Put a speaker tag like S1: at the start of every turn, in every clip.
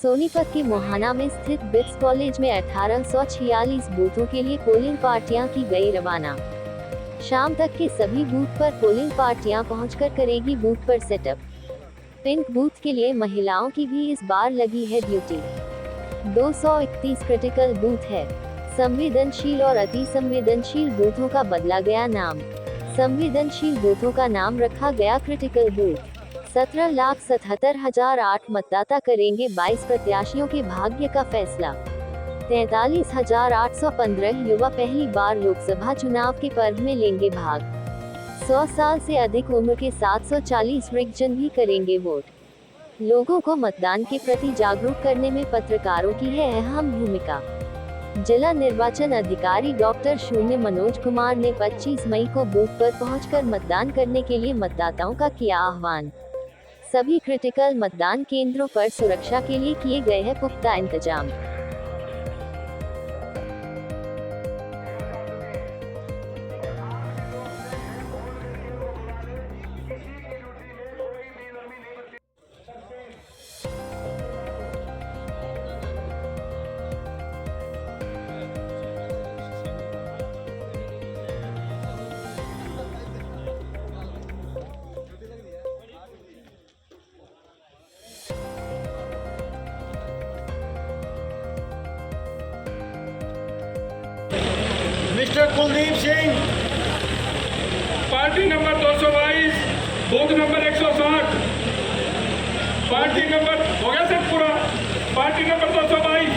S1: सोनीपत के मोहाना में स्थित बिट्स कॉलेज में 1846 बूथों के लिए पोलिंग पार्टियां की गई रवाना। शाम तक के सभी बूथ पर पोलिंग पार्टियां पहुंचकर करेगी बूथ पर सेटअप। पिंक बूथ के लिए महिलाओं की भी इस बार लगी है ड्यूटी। 231 क्रिटिकल बूथ है। संवेदनशील और अति संवेदनशील बूथों का बदला गया नाम। संवेदनशील बूथों का नाम रखा गया क्रिटिकल बूथ। 17,77,008 मतदाता करेंगे 22 प्रत्याशियों के भाग्य का फैसला। 43,815 युवा पहली बार लोकसभा चुनाव के पर्व में लेंगे भाग। 100 साल से अधिक उम्र के 740 वृद्धजन भी करेंगे वोट। लोगों को मतदान के प्रति जागरूक करने में पत्रकारों की है अहम भूमिका। जिला निर्वाचन अधिकारी डॉक्टर शून्य मनोज कुमार ने 25 मई को बूथ पर पहुंचकर मतदान करने के लिए मतदाताओं का किया आह्वान। सभी क्रिटिकल मतदान केंद्रों पर सुरक्षा के लिए किए गए हैं पुख्ता इंतजाम।
S2: Mister Kuldeep Singh,
S3: party number 222, booth number 160, party number हो गया सर पूरा। Party number 222,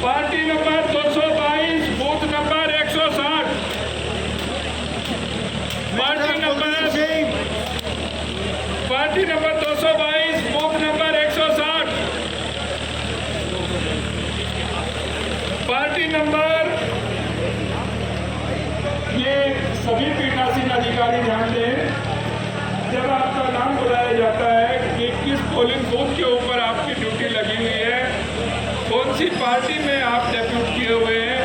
S3: party number 222, booth number 160, party number
S2: Singh,
S3: party number 222, booth number 160, party number. ये सभी पीठासीन अधिकारी ध्यान दें, जब आपका नाम बुलाया जाता है कि किस पोलिंग बूथ के ऊपर आपकी ड्यूटी लगी हुई है, कौन सी पार्टी में आप डेप्यूट किए हुए हैं,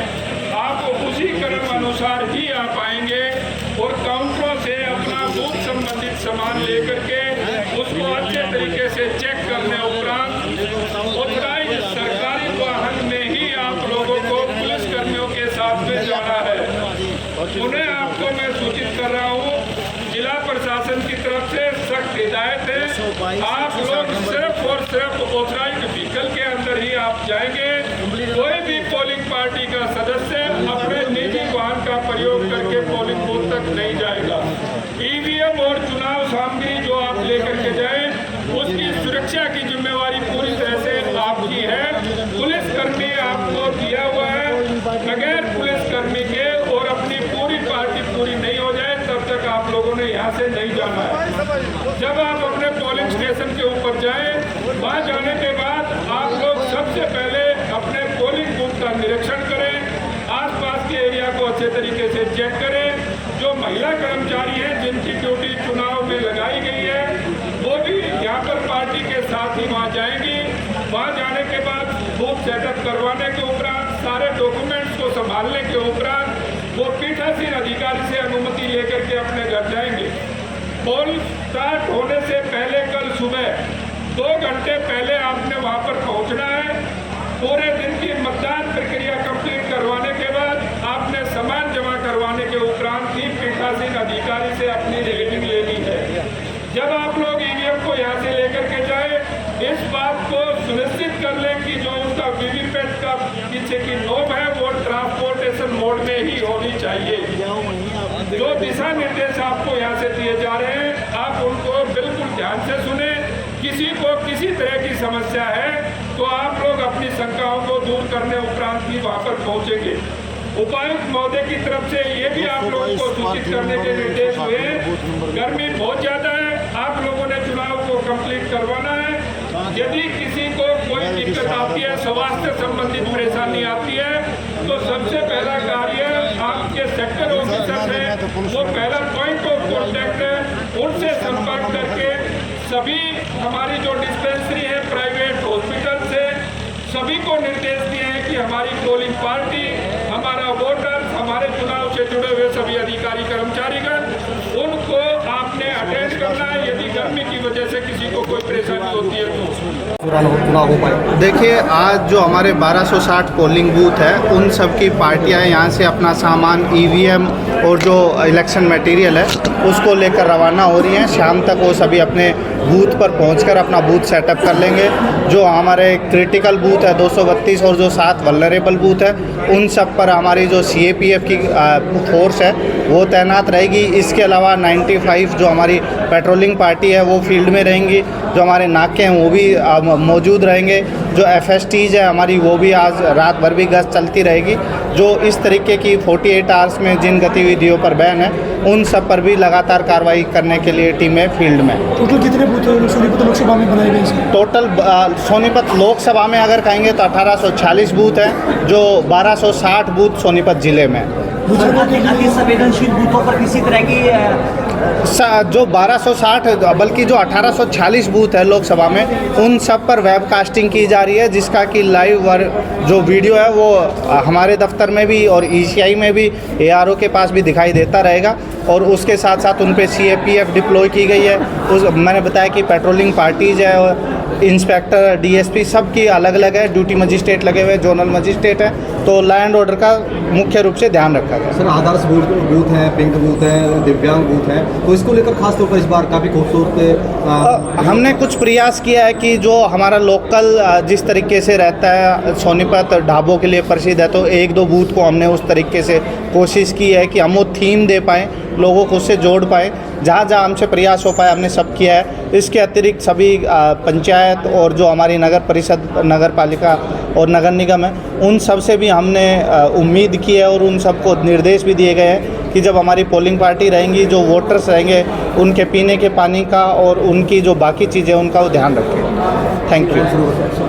S3: आप उसी क्रम अनुसार ही आप आएंगे और काउंटरों से अपना बूथ संबंधित सामान लेकर के उसको अच्छे तरीके से चेक करने उपरांत ऑथराइज्ड सरकारी वाहन में ही आप लोगों को पुलिस कर्मियों के साथ में जाना है। उन्हें आपको मैं सूचित कर रहा हूँ, जिला प्रशासन की तरफ से सख्त हिदायत है, आप लोग सिर्फ और सिर्फ ऑथराइज्ड व्हीकल के अंदर ही आप जाएंगे। कोई भी पोलिंग पार्टी का सदस्य अपने निजी वाहन का प्रयोग करके पोलिंग बूथ तक नहीं जाएगा। ईवीएम और चुनाव सामग्री जो आप लेकर के जाएं, उसकी सुरक्षा की जिम्मेवारी पूरी तरह से आपकी है। पुलिसकर्मी आपको दिया हुआ है, बगैर पुलिसकर्मी के और अपनी पूरी पार्टी पूरी नहीं हो जाए तब तक आप लोगों ने यहाँ से नहीं जाना है। जब आप अपने पोलिंग स्टेशन के ऊपर जाएं, वहाँ जाने के बाद आप लोग सबसे पहले अपने पोलिंग बूथ का निरीक्षण करें, आसपास के एरिया को अच्छे तरीके से चेक करें। जो महिला कर्मचारी हैं जिनकी ड्यूटी चुनाव में लगाई गई है, वो भी यहाँ पर पार्टी के साथ ही वहाँ जाएंगी। वहाँ जाने के बाद बूथ सेटअप करवाने के उपरांत, सारे डॉक्यूमेंट्स को संभालने के उपरांत वो पीठासीन अधिकारी से अनुमति लेकर के अपने घर जाएंगे। पोल स्टार्ट होने से पहले कल सुबह 2 घंटे पहले आपने वहाँ पर पहुँचना है। पूरे दिन की मतदान प्रक्रिया कंप्लीट करवाने के बाद आपने सामान जमा करवाने के उपरांत ही पीठासीन अधिकारी से अपनी रीडिंग लेनी है। जब आप लोग ईवीएम को यहाँ से लेकर के जाए, इस बात को सुनिश्चित कर लें कि जो उसका वीवीपैट का पीछे की नोब है वो ट्रांसपोर्टेशन मोड में ही होनी चाहिए। जो दिशा निर्देश आपको यहाँ से दिए जा रहे हैं, आप उनको बिल्कुल ध्यान से सुने। किसी को किसी तरह की समस्या है तो आप लोग अपनी शंकाओं को दूर करने उपरांत ही वहाँ पर पहुँचेंगे। उपायुक्त महोदय की तरफ से ये भी आप लोगों को सूचित करने के निर्देश हुए। गर्मी बहुत ज़्यादा है, आप लोगों ने चुनाव को कंप्लीट करवाना है। यदि किसी को कोई दिक्कत आती है, स्वास्थ्य संबंधित परेशानी आती है, तो सबसे पहला कार्य आपके सेक्टर ऑफिसर है, वो पहला पॉइंट ऑफ कॉन्टैक्ट है, उनसे संपर्क करके सभी हमारी जो डिस्पेंसरी है प्राइवेट हॉस्पिटल से सभी को निर्देश दिए हैं कि हमारी पोलिंग पार्टी, हमारा वोटर, हमारे चुनाव से जुड़े हुए सभी अधिकारी कर्मचारीगण, उनको आपने अटेंड करना है। यदि गर्मी की वजह से किसी को कोई परेशानी होती है तो
S2: चुनाव हो पाए।
S4: देखिए, आज जो हमारे 1260 पोलिंग बूथ है, उन सब की पार्टियां यहाँ से अपना सामान ईवीएम और जो इलेक्शन मटेरियल है उसको लेकर रवाना हो रही हैं। शाम तक वो सभी अपने बूथ पर पहुंचकर अपना बूथ सेटअप कर लेंगे। जो हमारे क्रिटिकल बूथ है 232 और जो 7 वल्नरेबल बूथ है, उन सब पर हमारी जो सीएपीएफ की फोर्स है वो तैनात रहेगी। इसके अलावा 95 जो हमारी पेट्रोलिंग पार्टी है वो फील्ड में रहेंगी। जो हमारे नाके हैं वो भी मौजूद रहेंगे। जो एफएसटीज है हमारी वो भी आज रात भर भी गश्त चलती रहेगी। जो इस तरीके की 48 आवर्स में जिन गतिविधियों पर बैन है उन सब पर भी लगातार कार्रवाई करने के लिए टीमें फील्ड में।
S2: टोटल कितने बूथ सोनीपत लोकसभा में बनाए गए?
S4: टोटल सोनीपत लोकसभा में अगर कहेंगे तो 1840 बूथ हैं, जो 1260 बूथ सोनीपत जिले में।
S5: अति संवेदनशील बूथों पर किसी तरह की
S4: जो 1260 बल्कि जो 1840 बूथ है लोकसभा में, उन सब पर वेबकास्टिंग की जा रही है, जिसका कि लाइव जो वीडियो है वो हमारे दफ्तर में भी और ईसीआई में भी एआरओ के पास भी दिखाई देता रहेगा। और उसके साथ साथ उन पे सीएपीएफ डिप्लॉय की गई है। मैंने बताया कि पेट्रोलिंग पार्टीज है और इंस्पेक्टर डीएसपी सब की अलग अलग है, ड्यूटी मजिस्ट्रेट लगे हुए, जोनल मजिस्ट्रेट है। तो लॉ एंड ऑर्डर का मुख्य रूप से ध्यान रखा गया।
S2: सर, आदर्श बूथ है, पिंक बूथ है, दिव्यांग बूथ है, तो इसको लेकर खास तौर पर इस बार काफ़ी खूबसूरत
S4: हमने कुछ प्रयास किया है कि जो हमारा लोकल जिस तरीके से रहता है, सोनीपत ढाबों के लिए प्रसिद्ध है, तो 1-2 बूथ को हमने उस तरीके से कोशिश की है कि हम वो थीम दे पाएँ, लोगों को उससे जोड़ पाएँ। जहाँ जहाँ हमसे प्रयास हो पाए हमने सब किया है। इसके अतिरिक्त सभी पंचायत और जो हमारी नगर परिषद, नगर पालिका और नगर निगम है, उन सब से भी हमने उम्मीद की है और उन सबको निर्देश भी दिए गए हैं कि जब हमारी पोलिंग पार्टी रहेंगी, जो वोटर्स रहेंगे, उनके पीने के पानी का और उनकी जो बाकी चीज़ें उनका वो ध्यान रखें। Thank you.